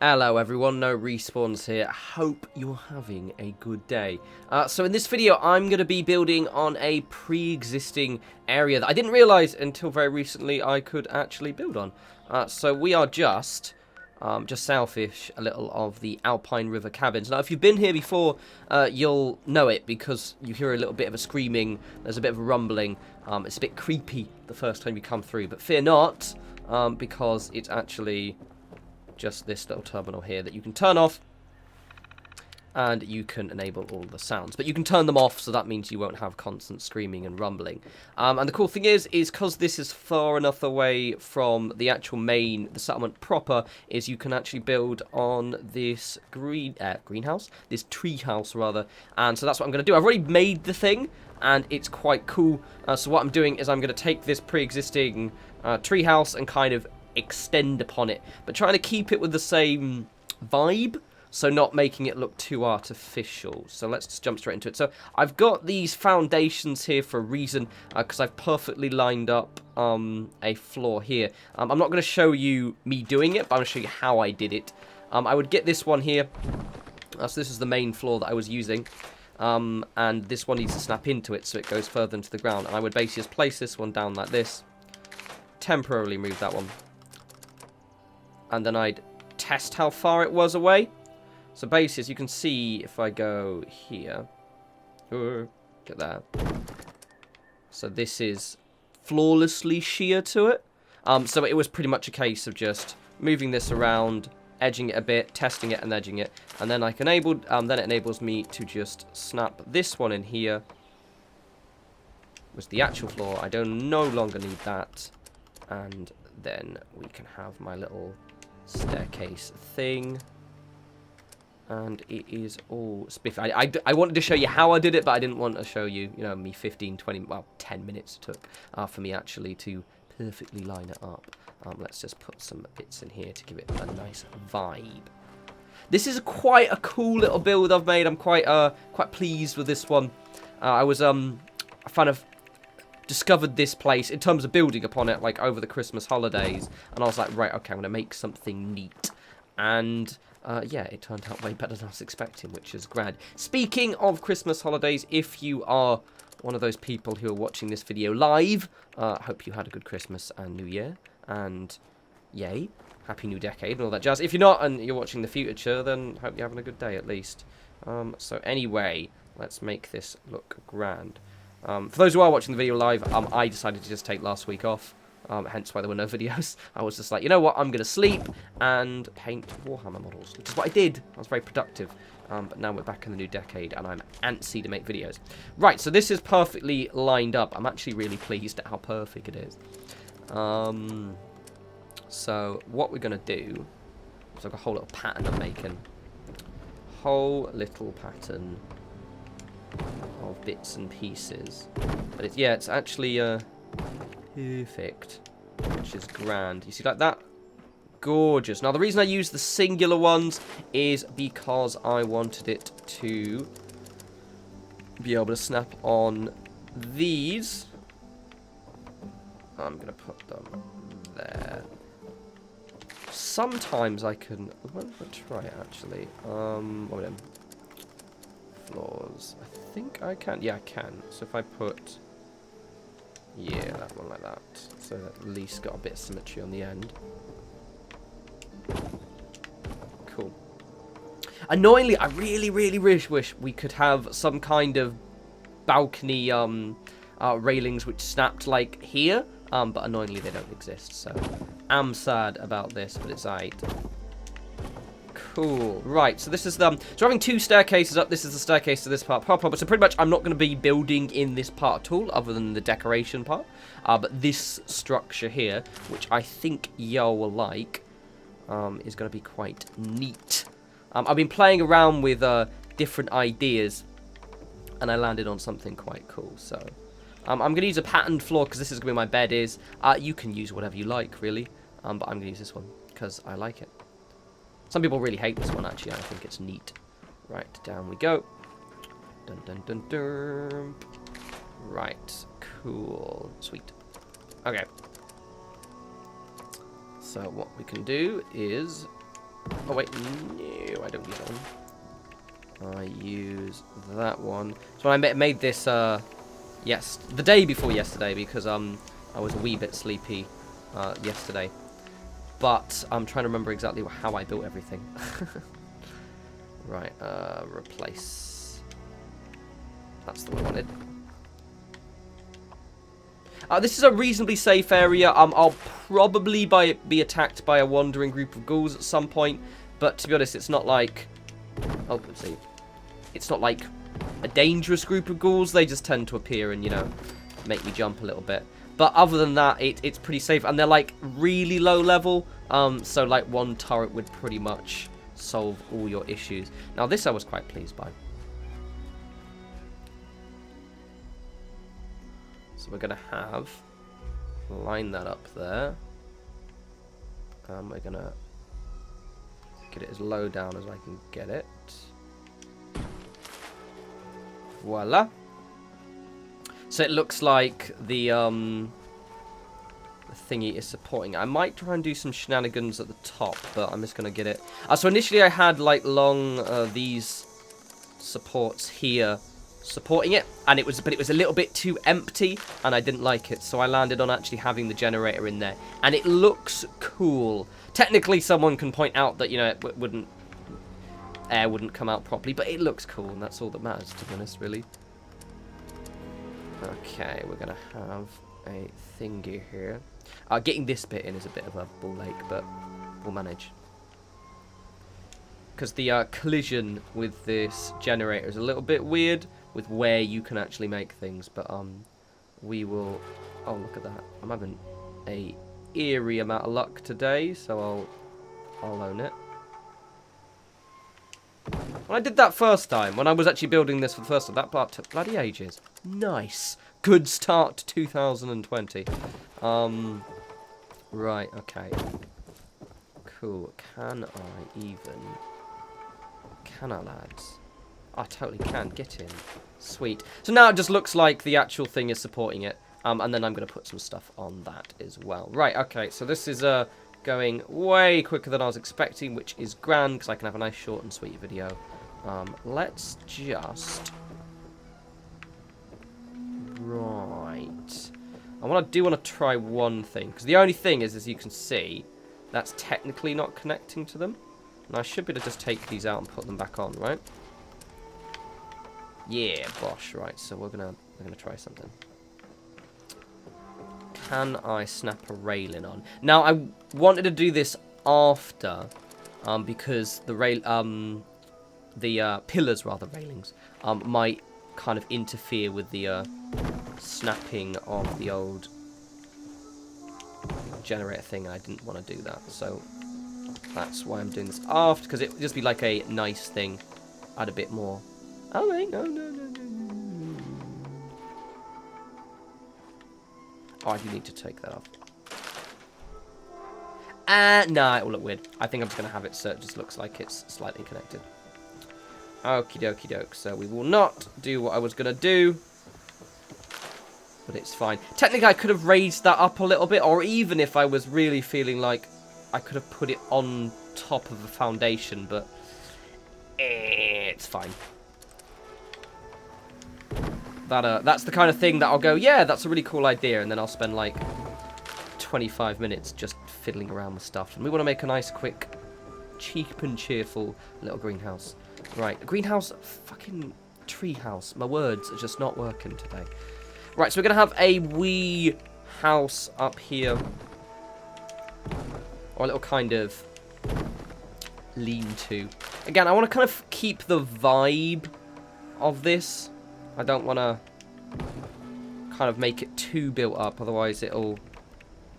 Hello everyone, no respawns here. Hope you're having a good day. So in this video, I'm going to be building on a pre-existing area that I didn't realise until very recently I could actually build on. So we are just southish a little of the Alpine River Cabins. Now, if you've been here before, you'll know it because you hear a little bit of a screaming. There's a bit of a rumbling. It's a bit creepy the first time you come through, but fear not, because it's actually just this little terminal here that you can turn off, and you can enable all the sounds, but you can turn them off, so that means you won't have constant screaming and rumbling. And the cool thing is because this is far enough away from the actual the settlement proper, is you can actually build on this greenhouse, this treehouse rather. And so that's what I'm going to do. I've already made the thing, and it's quite cool. So what I'm doing is I'm going to take this pre-existing treehouse and kind of extend upon it, but trying to keep it with the same vibe, so not making it look too artificial. So let's just jump straight into it. So I've got these foundations here for a reason, because I've perfectly lined up a floor here. I'm not going to show you me doing it, but I'm going to show you how I did it. I would get this one here. So this is the main floor that I was using, and this one needs to snap into it so it goes further into the ground, and I would basically just place this one down like this, temporarily move that one, and then I'd test how far it was away. So basically, as you can see, if I go here, get that. So this is flawlessly sheer to it. So it was pretty much a case of just moving this around, edging it a bit, testing it and edging it, and then then it enables me to just snap this one in here, which is the actual floor. I no longer need that, and then we can have my little staircase thing, and it is all spiffy. I wanted to show you how I did it, but I didn't want to show you, me 15, 20, well, 10 minutes it took for me actually to perfectly line it up. Let's just put some bits in here to give it a nice vibe. This is quite a cool little build I've made. I'm quite pleased with this one. I kind of discovered this place in terms of building upon it, like over the Christmas holidays, and I was like, right, okay, I'm gonna make something neat, and yeah, it turned out way better than I was expecting, which is grand. Speaking of Christmas holidays, if you are one of those people who are watching this video live, I hope you had a good Christmas and New Year, and yay, happy new decade and all that jazz. If you're not and you're watching the future, then hope you're having a good day at least. So anyway, let's make this look grand. For those who are watching the video live, I decided to just take last week off, hence why there were no videos. I was just like, you know what, I'm going to sleep and paint Warhammer models, which is what I did. I was very productive, but now we're back in the new decade, and I'm antsy to make videos. Right, so this is perfectly lined up. I'm actually really pleased at how perfect it is. So what we're going to do is I've got a whole little pattern I'm making. Whole little pattern of bits and pieces, but it's actually perfect, which is grand. You see, like that, gorgeous. Now the reason I use the singular ones is because I wanted it to be able to snap on these. I'm gonna put them there. Sometimes I can. Let's try it actually. What am floors? I think I can. Yeah, I can. So if I put, yeah, that one like that, so at least got a bit of symmetry on the end. Cool. Annoyingly, I really wish we could have some kind of balcony railings which snapped like here, but annoyingly they don't exist. So I'm sad about this, but it's alright. Cool. Right, so this is so we're having two staircases up. This is the staircase to this part proper. So pretty much I'm not going to be building in this part at all, other than the decoration part. But this structure here, which I think y'all will like, is going to be quite neat. I've been playing around with different ideas, and I landed on something quite cool. So I'm going to use a patterned floor because this is going to be my bed is. You can use whatever you like, really. But I'm going to use this one because I like it. Some people really hate this one, actually. I think it's neat. Right, down we go. Dun, dun, dun, dun. Right, cool. Sweet. Okay. So what we can do is Oh, wait. No, I don't use that one. I use that one. So I made this, yes, the day before yesterday because, I was a wee bit sleepy, yesterday. But I'm trying to remember exactly how I built everything. Right, replace. That's the one I wanted. This is a reasonably safe area. I'll probably be attacked by a wandering group of ghouls at some point. But to be honest, it's not like... Oh, let's see. It's not like a dangerous group of ghouls. They just tend to appear and, you know, make me jump a little bit. But other than that, it's pretty safe. And they're, like, really low level. So, like, one turret would pretty much solve all your issues. Now, this I was quite pleased by. So we're going to have... line that up there. We're going to get it as low down as I can get it. Voila. So it looks like the thingy is supporting. I might try and do some shenanigans at the top, but I'm just going to get it. So initially I had like long these supports here supporting it, and it was a little bit too empty, and I didn't like it, so I landed on actually having the generator in there, and it looks cool. Technically, someone can point out that, you know, air wouldn't come out properly, but it looks cool, and that's all that matters, to be honest, really. Okay, we're gonna have a thingy here. Getting this bit in is a bit of a ball ache, but we'll manage. Because the collision with this generator is a little bit weird with where you can actually make things, but we will... Oh, look at that. I'm having a eerie amount of luck today, so I'll own it. When I did that first time, when I was actually building this for the first time, that part took bloody ages. Nice. Good start to 2020. Right, okay. Cool. Can I, lads? I totally can. Get in. Sweet. So now it just looks like the actual thing is supporting it. And then I'm going to put some stuff on that as well. Right, okay. So this is going way quicker than I was expecting, which is grand, because I can have a nice short and sweet video. Let's just... Right. I do want to try one thing, because the only thing is, as you can see, that's technically not connecting to them. And I should be able to just take these out and put them back on, right? Yeah, bosh. Right, so we're gonna try something. Can I snap a railing on? Now, I wanted to do this after, because the pillars, rather, railings, might kind of interfere with the snapping of the old generator thing. I didn't want to do that, so that's why I'm doing this after, because it would just be like a nice thing. Add a bit more. Oh wait, no. Oh, I do need to take that off. Nah, it will look weird. I think I'm just going to have it so it just looks like it's slightly connected. Okie dokie doke. So we will not do what I was going to do. But it's fine. Technically, I could have raised that up a little bit. Or even if I was really feeling like I could have put it on top of the foundation. But it's fine. That's the kind of thing that I'll go, yeah, that's a really cool idea. And then I'll spend like 25 minutes just fiddling around with stuff. And we want to make a nice, quick, cheap and cheerful little greenhouse. Right, greenhouse, fucking treehouse. My words are just not working today. Right, so we're going to have a wee house up here. Or a little kind of lean-to. Again, I want to kind of keep the vibe of this. I don't want to kind of make it too built up, otherwise it'll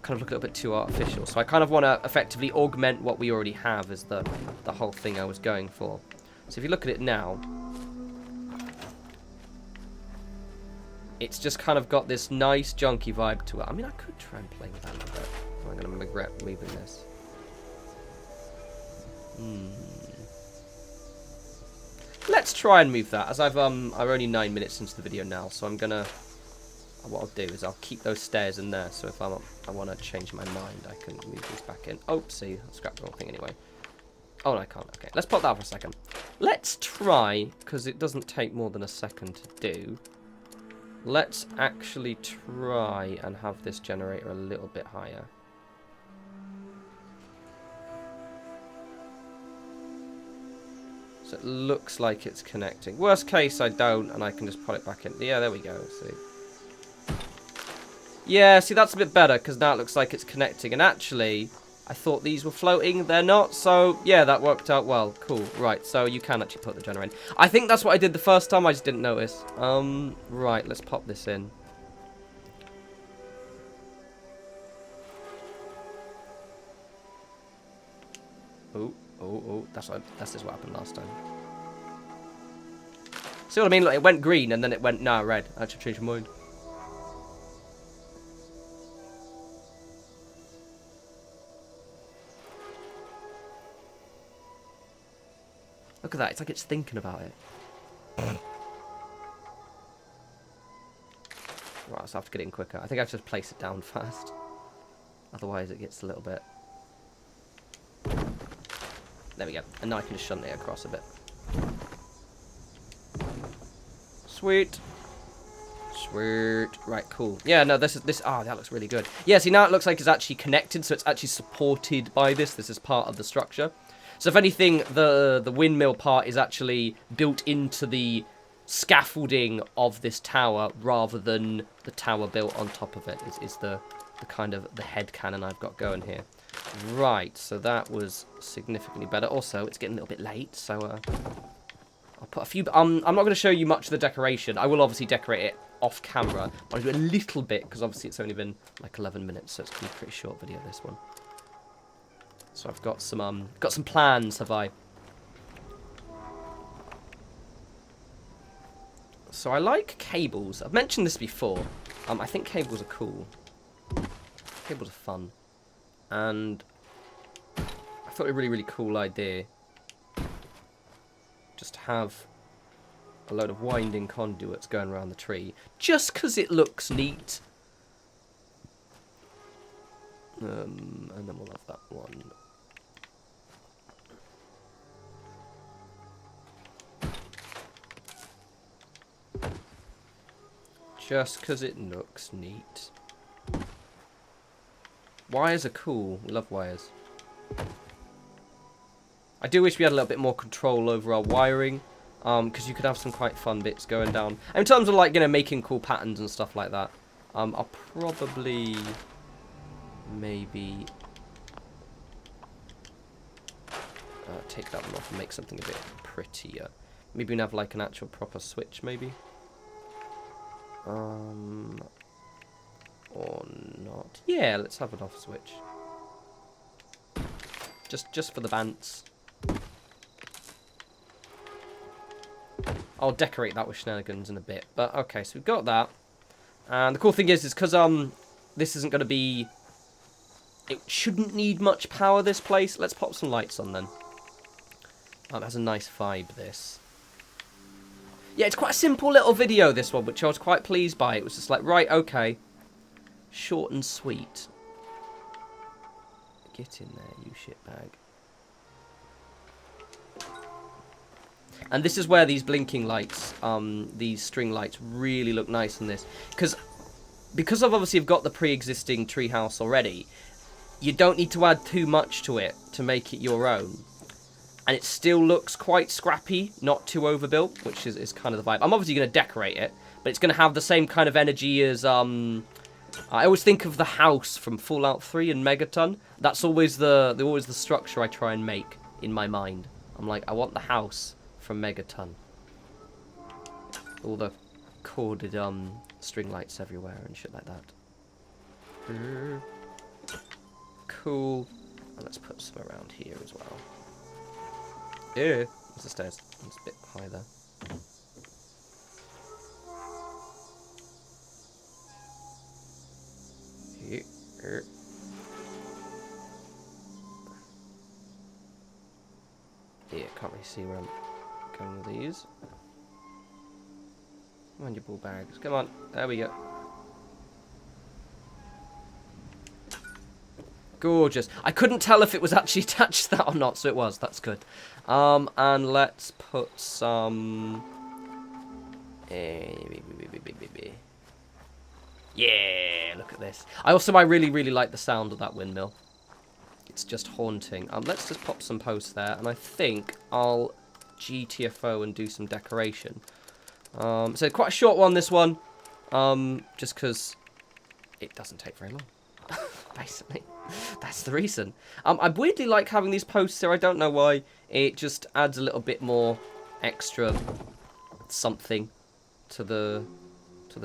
kind of look a little bit too artificial. So I kind of want to effectively augment what we already have as the whole thing I was going for. So if you look at it now, it's just kind of got this nice junky vibe to it. I mean, I could try and play with that a little bit. I'm going to regret leaving this. Let's try and move that, as I'm only 9 minutes into the video now, so I'm gonna... What I'll do is I'll keep those stairs in there, so if I want to change my mind, I can move these back in. Oh, see, I scrapped the wrong thing anyway. Oh, no, I can't. Okay, let's pop that for a second. Let's try, because it doesn't take more than a second to do. Let's actually try and have this generator a little bit higher. So it looks like it's connecting. Worst case, I don't, and I can just put it back in. Yeah, there we go. See. Yeah, see, that's a bit better, because now it looks like it's connecting. And actually, I thought these were floating. They're not, so yeah, that worked out well. Cool. Right, so you can actually put the generator in. I think that's what I did the first time. I just didn't notice. Right, let's pop this in. Oh, that's just what happened last time. See what I mean? Like, it went green and then it went, nah, red. I actually changed my mind. Look at that. It's like it's thinking about it. Right, so I have to get it in quicker. I think I have to just place it down fast. Otherwise it gets a little bit... There we go. And now I can just shunt it across a bit. Sweet. Sweet. Right, cool. Yeah, no, this... Oh, that looks really good. Yeah, see, now it looks like it's actually connected, so it's actually supported by this. This is part of the structure. So if anything, the windmill part is actually built into the scaffolding of this tower rather than the tower built on top of it. Is the kind of the head cannon I've got going here. Right, so that was significantly better. Also, it's getting a little bit late, so I'll put a few... I'm not going to show you much of the decoration. I will obviously decorate it off camera, but I'll do a little bit, because obviously it's only been like 11 minutes, so it's going to be a pretty short video, this one. So I've got some plans, have I? So I like cables. I've mentioned this before. I think cables are cool. Cables are fun. And I thought it a really, really cool idea. Just to have a load of winding conduits going around the tree. Just because it looks neat. And then we'll have that one. Just because it looks neat. Wires are cool. We love wires. I do wish we had a little bit more control over our wiring. Because you could have some quite fun bits going down. And in terms of, like, you know, making cool patterns and stuff like that. I'll probably... maybe... take that one off and make something a bit prettier. Maybe we can have, like, an actual proper switch, maybe. Or not. Yeah, let's have an off switch. Just for the bants. I'll decorate that with shenanigans in a bit. But okay, so we've got that. And the cool thing is because this isn't going to be... It shouldn't need much power, this place. Let's pop some lights on then. It has a nice vibe, this. Yeah, it's quite a simple little video, this one, which I was quite pleased by. It was just like, right, okay. Short and sweet. Get in there, you shitbag. And this is where these blinking lights, these string lights, really look nice in this. Because I've obviously got the pre-existing treehouse already, you don't need to add too much to it to make it your own. And it still looks quite scrappy, not too overbuilt, which is kind of the vibe. I'm obviously going to decorate it, but it's going to have the same kind of energy as... I always think of the house from Fallout 3 and Megaton. That's always the structure I try and make in my mind. I'm like, I want the house from Megaton. All the corded string lights everywhere and shit like that. Cool. And let's put some around here as well. Ew. There's the stairs. It's a bit high there. Yeah, can't really see where I'm going with these. Come on, you ball bags. Come on. There we go. Gorgeous. I couldn't tell if it was actually attached to that or not, so it was. That's good. And let's put some... Yeah, look at this. I really like the sound of that windmill. It's just haunting. Let's just pop some posts there, and I think I'll GTFO and do some decoration. So quite a short one, this one. Just because it doesn't take very long. Basically, that's the reason. I weirdly like having these posts here. I don't know why. It just adds a little bit more extra something to the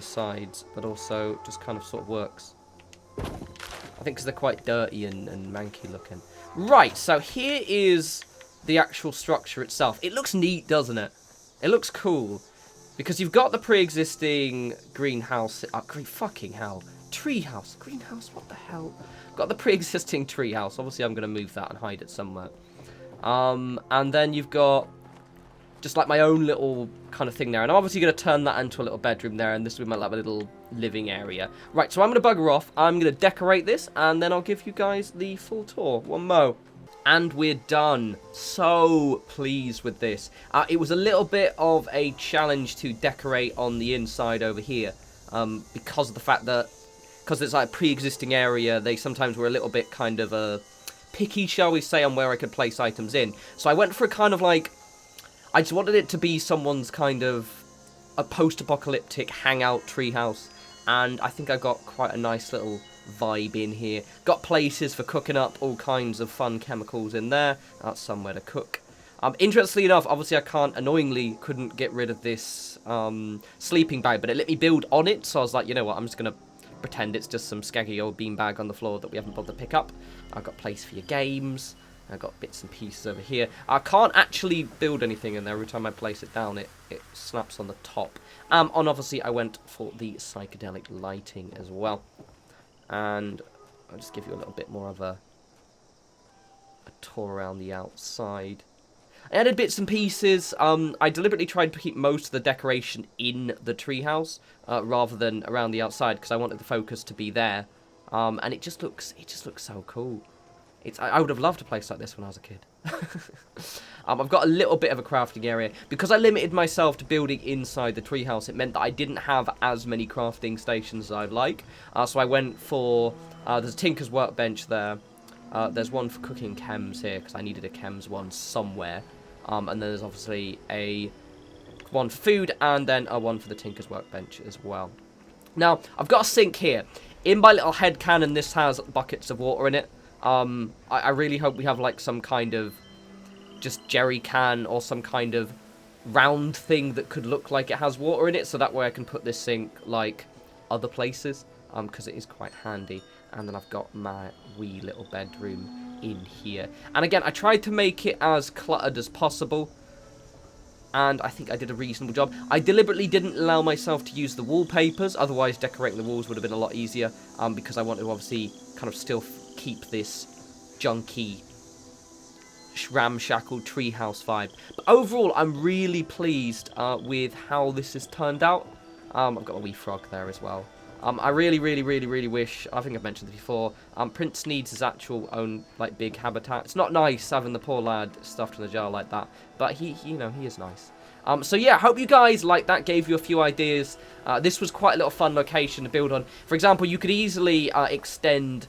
sides, but also just kind of sort of works. I think because they're quite dirty and manky looking. Right, so here is the actual structure itself. It looks neat, doesn't it? It looks cool. Because you've got the pre-existing greenhouse. Fucking hell. Treehouse. Greenhouse? What the hell? Got the pre-existing treehouse. Obviously, I'm going to move that and hide it somewhere. And then you've got just like my own little kind of thing there. And I'm obviously going to turn that into a little bedroom there. And this will be my like, little living area. Right, so I'm going to bugger off. I'm going to decorate this. And then I'll give you guys the full tour. One mo. And we're done. So pleased with this. It was a little bit of a challenge to decorate on the inside over here. Because of the fact that, because it's like a pre-existing area, they sometimes were a little bit kind of picky, shall we say, on where I could place items in. So I went for a kind of like, I just wanted it to be someone's kind of a post-apocalyptic hangout treehouse. And I think I got quite a nice little vibe in here. Got places for cooking up all kinds of fun chemicals in there. That's somewhere to cook. Interestingly enough, obviously I annoyingly couldn't get rid of this sleeping bag, but it let me build on it, so I was like, you know what, I'm just going to pretend it's just some skaggy old beanbag on the floor that we haven't bothered to pick up. I've got place for your games. I've got bits and pieces over here. I can't actually build anything in there. Every time I place it down, it snaps on the top. And obviously I went for the psychedelic lighting as well. And I'll just give you a little bit more of a tour around the outside. I added bits and pieces. I deliberately tried to keep most of the decoration in the treehouse rather than around the outside because I wanted the focus to be there. And it just looks so cool. I would have loved a place like this when I was a kid. I've got a little bit of a crafting area. Because I limited myself to building inside the treehouse, it meant that I didn't have as many crafting stations as I'd like. So I went for... there's a Tinker's Workbench there. There's one for cooking chems here, because I needed a chems one somewhere. And then there's obviously one for food, and then one for the Tinker's Workbench as well. Now, I've got a sink here. In my little head cannon, this has buckets of water in it. I really hope we have like some kind of just jerry can or some kind of round thing that could look like it has water in it, so that way I can put this sink like other places, because it is quite handy. And then I've got my wee little bedroom in here. And again, I tried to make it as cluttered as possible, and I think I did a reasonable job. I deliberately didn't allow myself to use the wallpapers, otherwise decorating the walls would have been a lot easier, because I wanted to obviously kind of still keep this junky, ramshackle treehouse vibe. But overall, I'm really pleased with how this has turned out. I've got a wee frog there as well. I really wish, I think I've mentioned this before, Prince needs his actual own, like, big habitat. It's not nice having the poor lad stuffed in a jar like that, but he, you know, he is nice. So yeah, hope you guys like that, gave you a few ideas. This was quite a little fun location to build on. For example, you could easily extend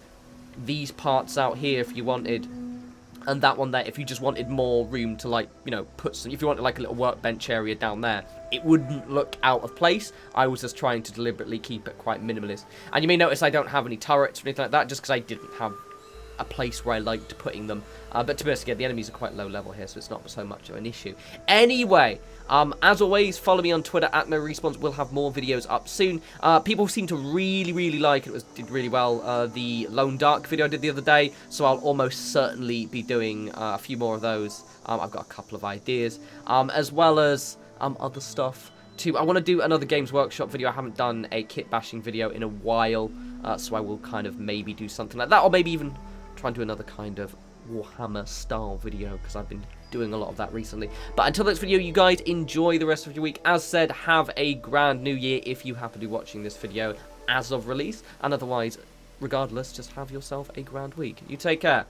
these parts out here if you wanted, and that one there if you just wanted more room to, like, you know, put some, if you wanted like a little workbench area down there, it wouldn't look out of place. I was just trying to deliberately keep it quite minimalist. And you may notice I don't have any turrets or anything like that, just because I didn't have a place where I liked putting them. But to be honest, again, the enemies are quite low level here, so it's not so much of an issue. Anyway, as always, follow me on Twitter at norespawns. We'll have more videos up soon. People seem to really like it. Did really well. The Lone Dark video I did the other day, so I'll almost certainly be doing a few more of those. I've got a couple of ideas, as well as other stuff too. I want to do another Games Workshop video. I haven't done a kit bashing video in a while, so I will kind of maybe do something like that, or maybe even try and do another kind of Warhammer style video, because I've been doing a lot of that recently. But until next video, you guys enjoy the rest of your week. As said, have a grand new year if you happen to be watching this video as of release, and otherwise, regardless, just have yourself a grand week. You take care.